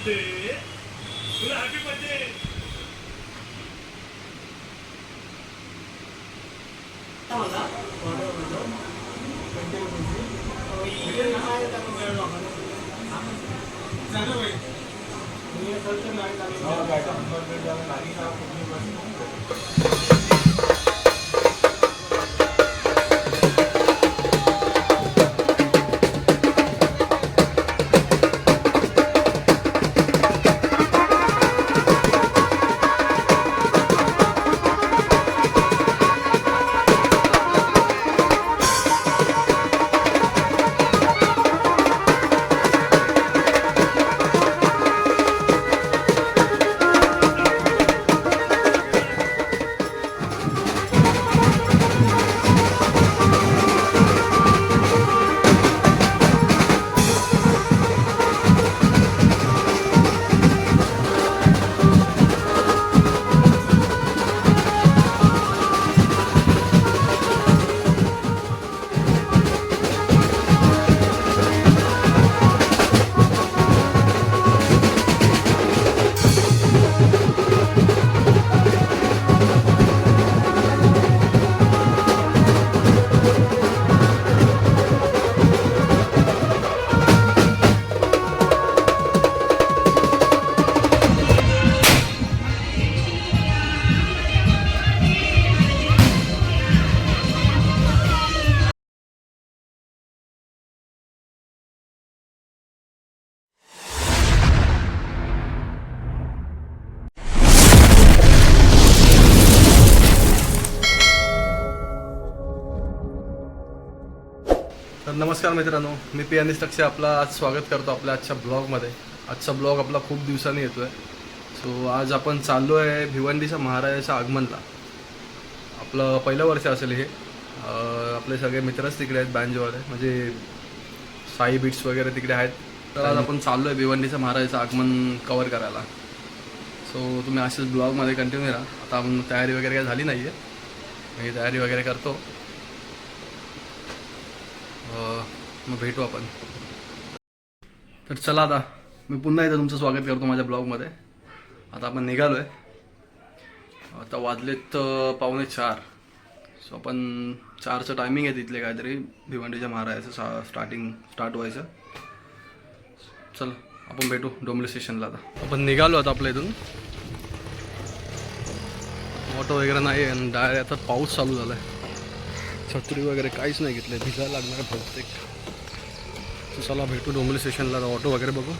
तर नमस्कार मित्रांनो, मी पियानिस्ट अक्षय आपला आज स्वागत करतो आपल्या आजच्या ब्लॉगमध्ये. आजचा ब्लॉग आपला खूप दिवसांनी येतो आहे. सो आज आपण चाललो आहे भिवंडीच्या महाराजाच्या आगमनला. आपलं पहिलं वर्ष असेल हे. आपले सगळे मित्रच तिकडे आहेत, बँजोवाले म्हणजे साई बीट्स वगैरे तिकडे आहेत. तर आज आपण चाललो आहे भिवंडीच्या महाराजाचं आगमन कवर करायला. सो तुम्ही असेच ब्लॉगमध्ये कंटिन्यू राहा. आता आपण तयारी वगैरे काय झाली नाही आहे, मी तयारी वगैरे करतो. मग भेटू आपण. तर चला आता मी पुन्हा एकदा तुमचं स्वागत करतो माझ्या ब्लॉगमध्ये. आता आपण निघालो आहे. आता वाजलेत 3:45. सो आपण 4चं टायमिंग आहे तिथले काहीतरी भिवंडीच्या महाराजाचं स्टार्ट व्हायचं. चल आपण भेटू डोंबिवली स्टेशनला. आता आपण निघालो आता आपल्या इथून. ऑटो वगैरे नाही आहे आणि डायरेक्ट आता पाऊस चालू झाला आहे. छत्री वगैरे काहीच नाही घेतलं, भिजायला लागणार आहे बहुतेक. चला भेटू डोंबिवली स्टेशनला, ऑटो वगैरे बघू.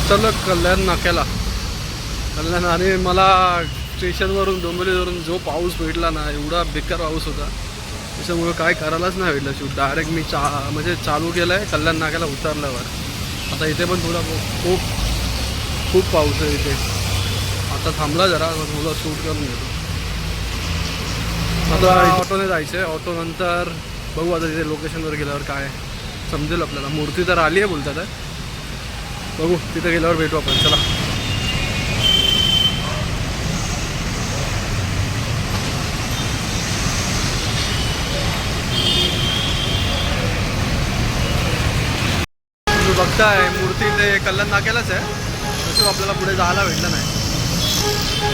उतरलं कल्याण नाक्याला. आणि मला स्टेशनवरून डोंबिवलीवरून जो पाऊस भेटला ना, एवढा बेकार पाऊस होता, त्याच्यामुळं काय करायलाच नाही भेटलं शूट. डायरेक्ट मी म्हणजे चालू केलं आहे कल्याण नाक्याला उतरल्यावर. आता इथे पण थोडा खूप पाऊस आहे इथे. आता थांबला जरा, थोडा शूट करून घेतो. आता ऑटोने जायचं आहे. ऑटो नंतर बघू आता तिथे लोकेशनवर गेल्यावर काय समजेल आपल्याला. मूर्ती तर आली आहे बोलतात आहे. बघू तिथे गेल्यावर भेटू आपण. चला तुम्ही बघताय मूर्ती ते कल्याण नाक्यालाच आहे. तसं आपल्याला पुढे जायला भेटलं नाही.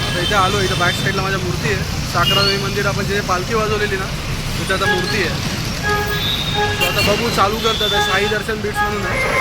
आता इथे आलो. इथं बॅक साईडला माझ्या मूर्ती आहे. साखरादेवी मंदिर आपण जिथे पालखी वाजवलेली ना तिथे आता मूर्ती आहे. तर आता बघू चालू करतात. साई दर्शन बीट्स म्हणून आहे.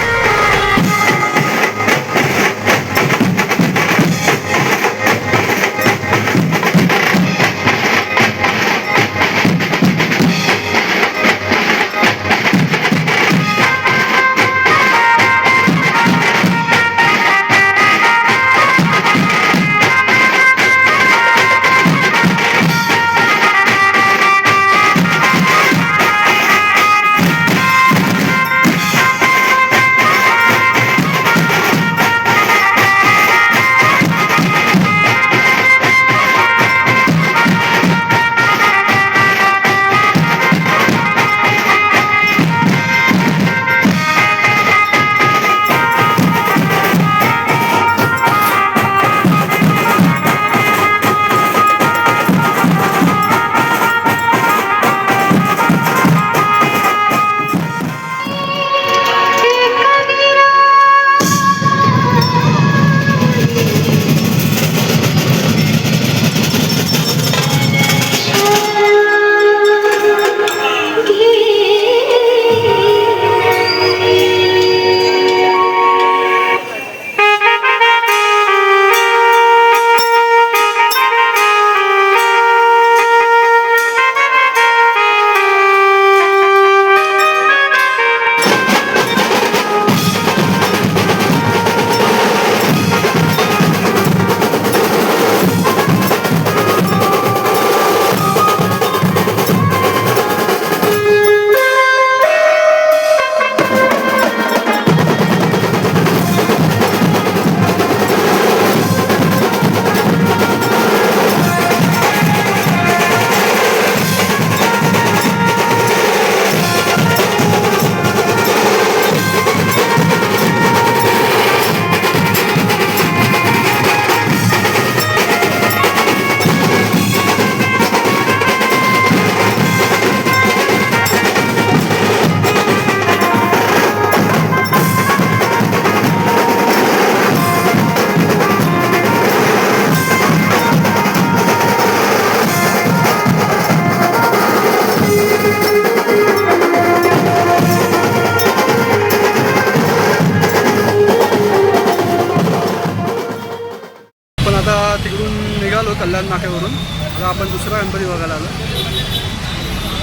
तिकडून निघालो कल्याण नाक्यावरून. आता आपण दुसरा गणपती बघायला आलो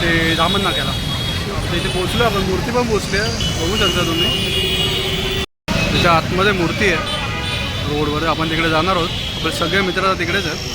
ते दामन नाक्याला. तिथे पोचलो आपण. मूर्ती पण पोचली आहे बघू शकता तुम्ही. त्याच्या आतमध्ये मूर्ती आहे रोडवर. आपण तिकडे जाणार आहोत. आपले सगळे मित्र तिकडेच आहेत.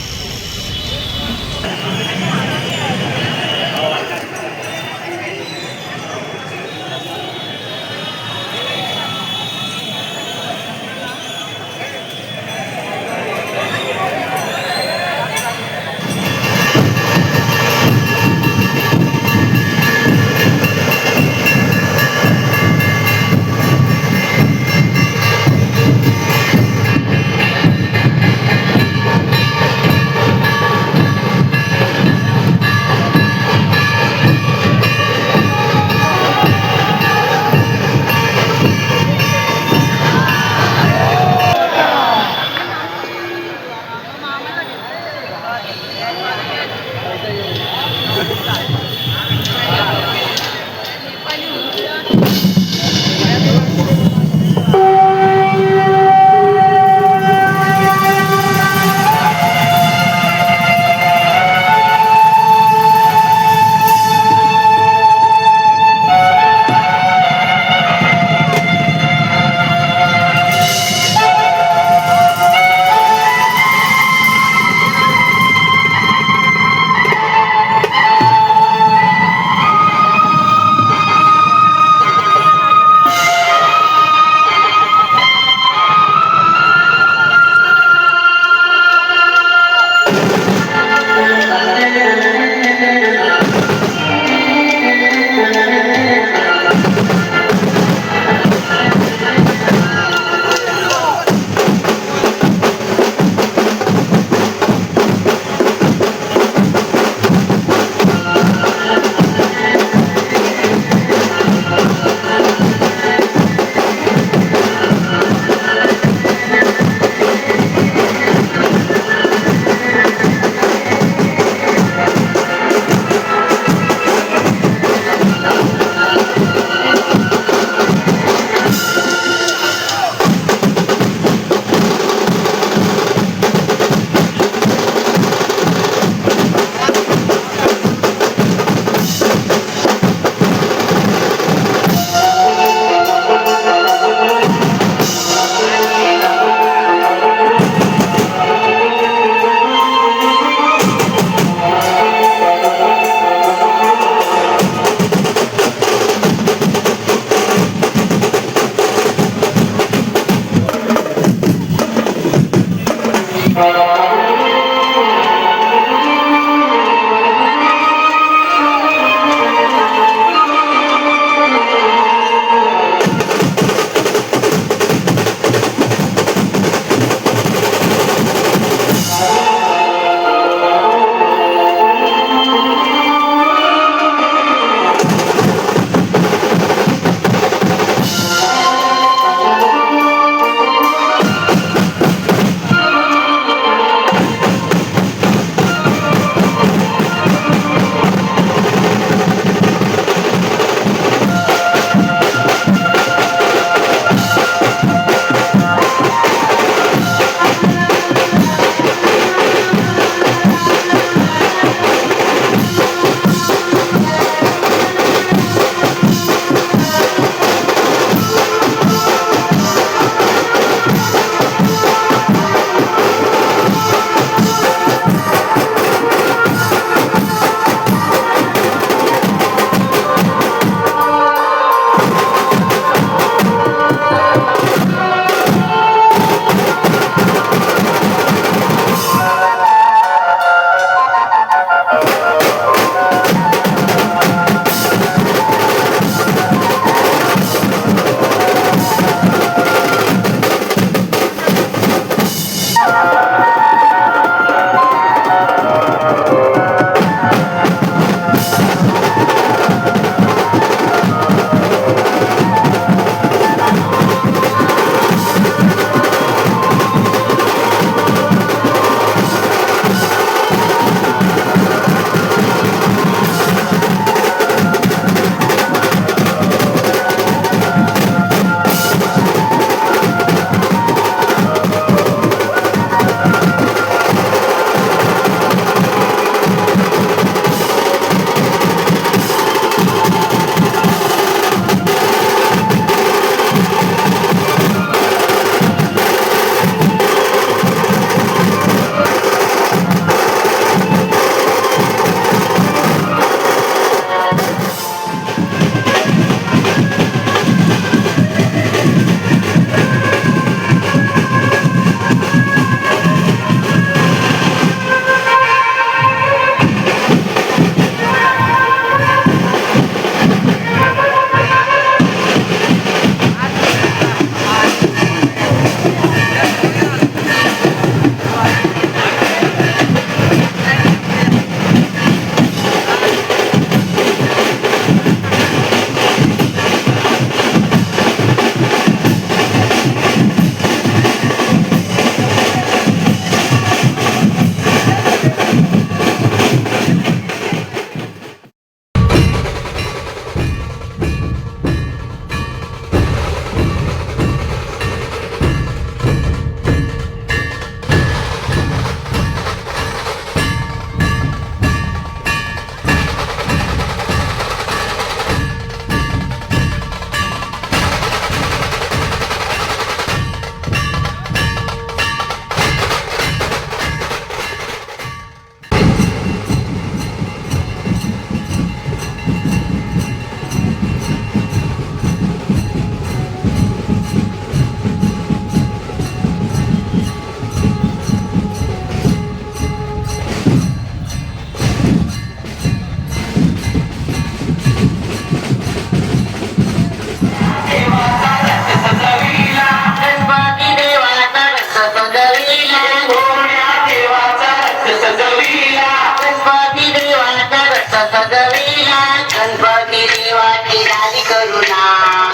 सजविला गणपती देवाची झाली करुणा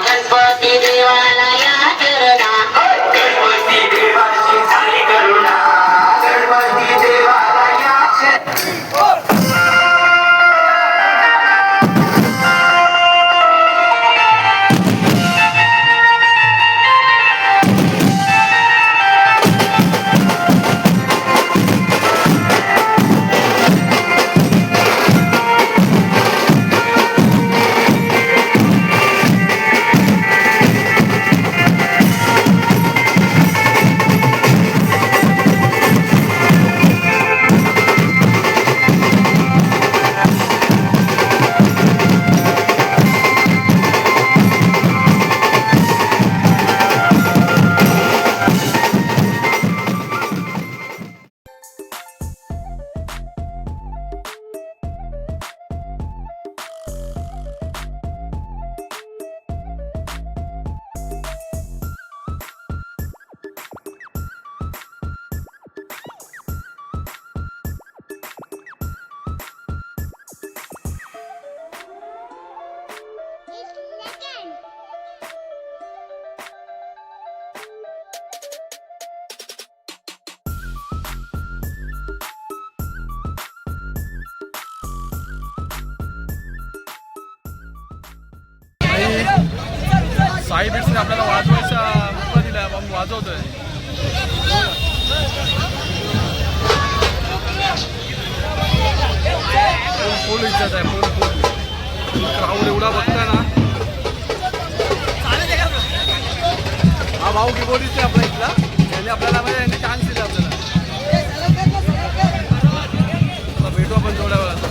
गणपती देवाला या चरणा गणपती देवाची झाली करुणा गणपती देवाला या साई बीट्सने आपल्याला वाजवायचा मुका दिला आहे, मग वाजवतोय. फुल इज्जत आहे, फुल फुल क्राऊड एवढा बघता ना. हा भाऊ कीबोर्डिस्ट आहे आपला इथला, त्यांनी आपल्याला म्हणजे यांनी चान्स दिला आपल्याला. भेटू आपण थोड्या वेळात.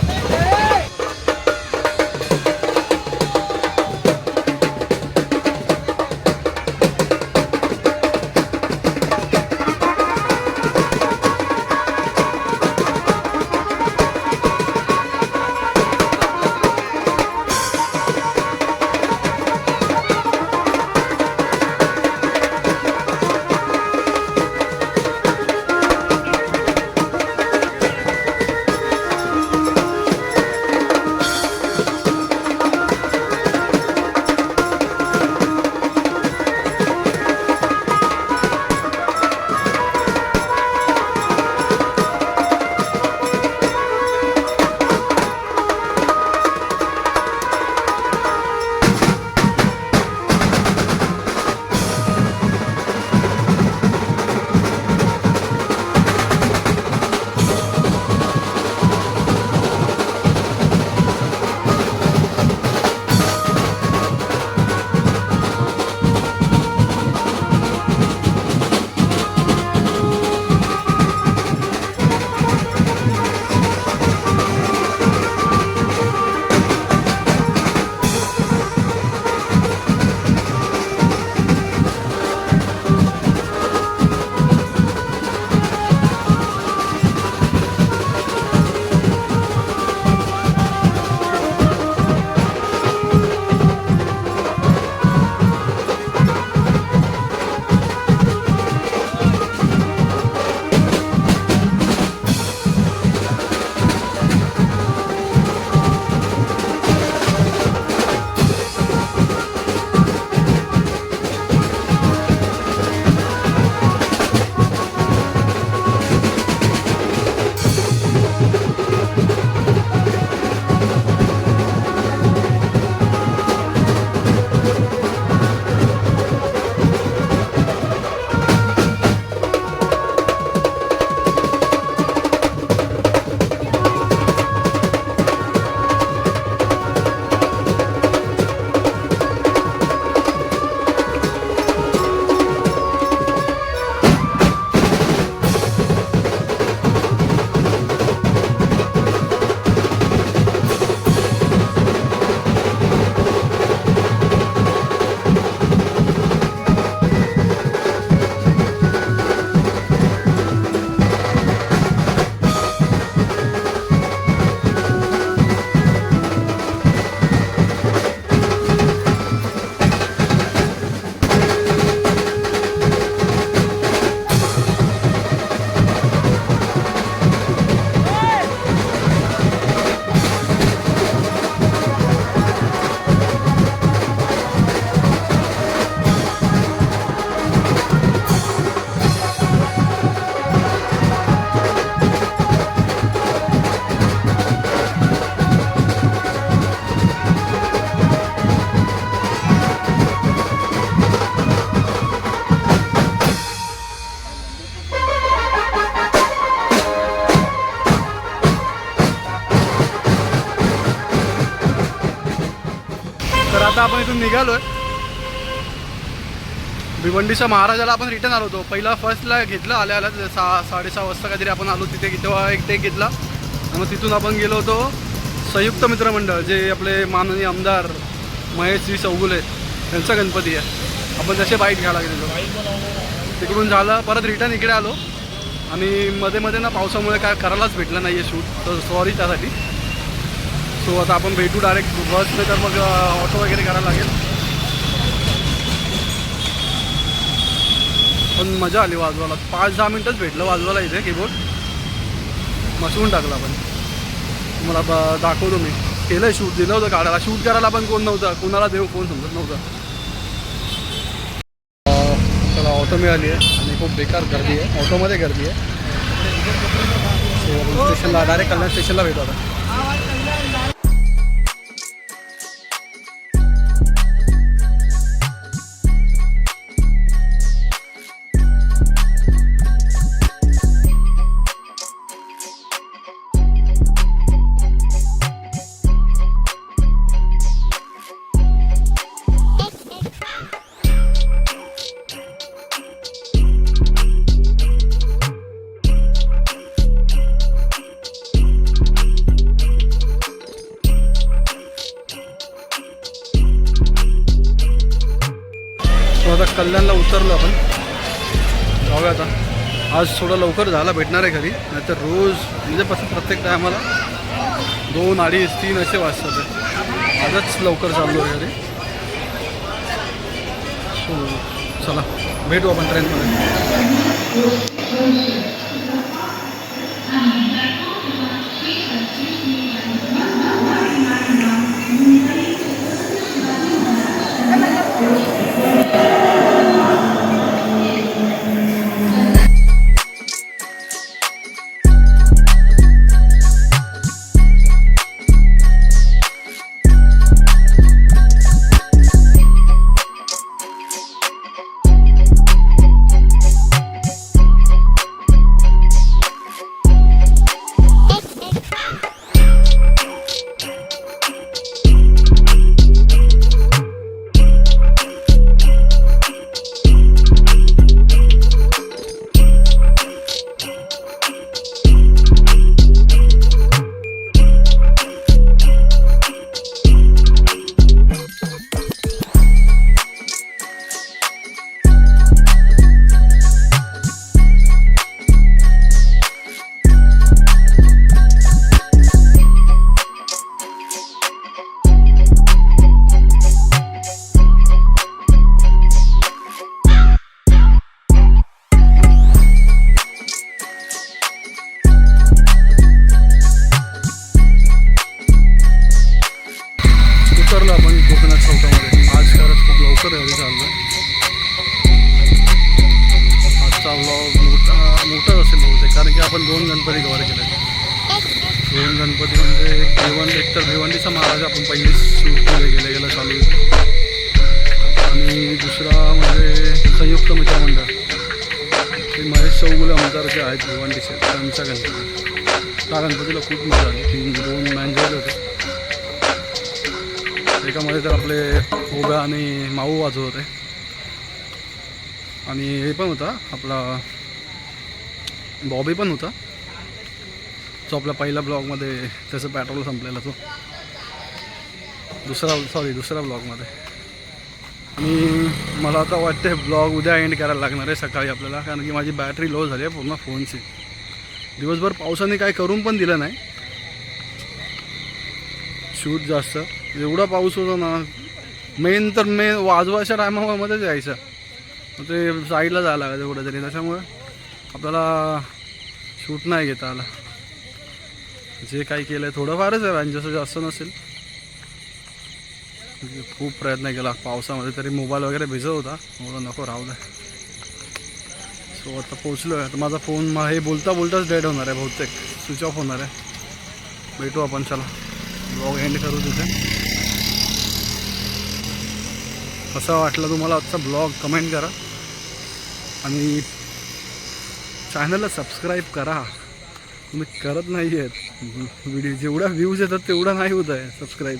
आता आपण इथून निघालोय. भिवंडीच्या महाराजाला आपण रिटर्न आलो होतो. पहिला फर्स्टला घेतलं आल्या 6:30 वाजता काहीतरी आपण आलो तिथे. तेव्हा एक टेक घेतला आणि मग तिथून आपण गेलो होतो संयुक्त मित्रमंडळ, जे आपले माननीय आमदार महेशजी चौगुले त्यांचा गणपती आहे. आपण तसे बाईक घ्यायला गेलेलो. तिकडून झालं परत रिटर्न इकडे आलो आणि मध्ये मध्ये ना पावसामुळे काय करायलाच भेटलं नाही आहे शूट, तर सॉरी त्यासाठी. सो आता आपण भेटू डायरेक्ट बसने, तर मग ऑटो वगैरे करायला लागेल. पण मजा आली वाजवायला. 5-10 मिनटंच भेटलं वाजवायला इथे कीबोर्ड. मसवून टाकला आपण. तुम्हाला दाखवतो मी. केलं शूट, दिलं होतं काढायला. शूट करायला पण कोण नव्हतं, कुणाला देऊ कोण समजत नव्हतं. चला ऑटो मिळाली आहे आणि खूप बेकार गर्दी आहे. ऑटोमध्ये गर्दी आहे. सो स्टेशनला डायरेक्ट कल्याण स्टेशनला भेटू आता. आता कल्याणला उतरलो आपण. जाऊया आता. आज थोडं लवकर झाला भेटणार आहे घरी, नाहीतर रोज म्हणजे प्रत्येक टायमाला 2, 2:30, 3 असे वाजतात. आजच लवकर चाललो आहे घरी. सो चला भेटू आपण ट्रेनमध्ये. उतरलो आपण कोकणात चौकामध्ये. आज खरंच खूप लवकर घरी चाललो. आजचा व्लॉग मोठाच असेल बहुतेक, कारण की आपण 2 गणपती कव्हर केले. 2 गणपती म्हणजे एकतर भिवंडीचा महाराज आपण पहिले शूटमध्ये गेलं चालू होतं, आणि दुसरा म्हणजे संयुक्त मित्रमंडळ, ते महेश चौगुले आमदार जे आहेत भिवंडीचे, त्यांचा गणपती. त्या गणपतीला खूप मजा आली. 2 मॅन्जर होते. एकामध्ये तर आपले ओब्या आणि माऊ वाजवत होते, आणि हे पण होता आपला बॉबी पण होता, जो आपल्या पहिल्या ब्लॉगमध्ये त्याचं पेट्रोल संपलेला, तो दुसऱ्या ब्लॉगमध्ये. आणि मला आता वाटते ब्लॉग उद्या एंड करायला लागणार आहे सकाळी आपल्याला, कारण की माझी बॅटरी लो झाली आहे पूर्ण फोनची. दिवसभर पावसाने काय करून पण दिलं नाही शूट जास्त. एवढा पाऊस होता ना, मेन वाजवायच्या टायमामध्येच यायचं, ते साईडला जायला लागायचं कुठेतरी, त्याच्यामुळे आपल्याला शूट नाही घेता आला. जे काही केलं आहे थोडंफारच आहे, जसं जास्त नसेल. खूप प्रयत्न केला पावसामध्ये, तरी मोबाईल वगैरे भिजत होता, मला नको राहू द्या. सो आता पोचलो आहे. तर माझा फोन हे बोलताच डेड होणार आहे बहुतेक, स्विच ऑफ होणार आहे. भेटू आपण, चला ब्लॉग एंड करू तिथे. कसा वाटला तुम्हाला आजचा ब्लॉग कमेंट करा, आणि चॅनलला सबस्क्राईब करा. तुम्ही करत नाही आहेत. व्हिडिओ जेवढा व्ह्यूज येतात तेवढा नाही होत आहे सबस्क्राईब.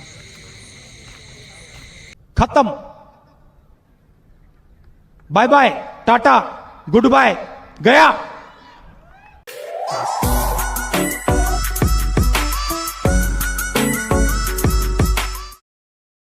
खत्म. Bye bye, tata, goodbye, गया.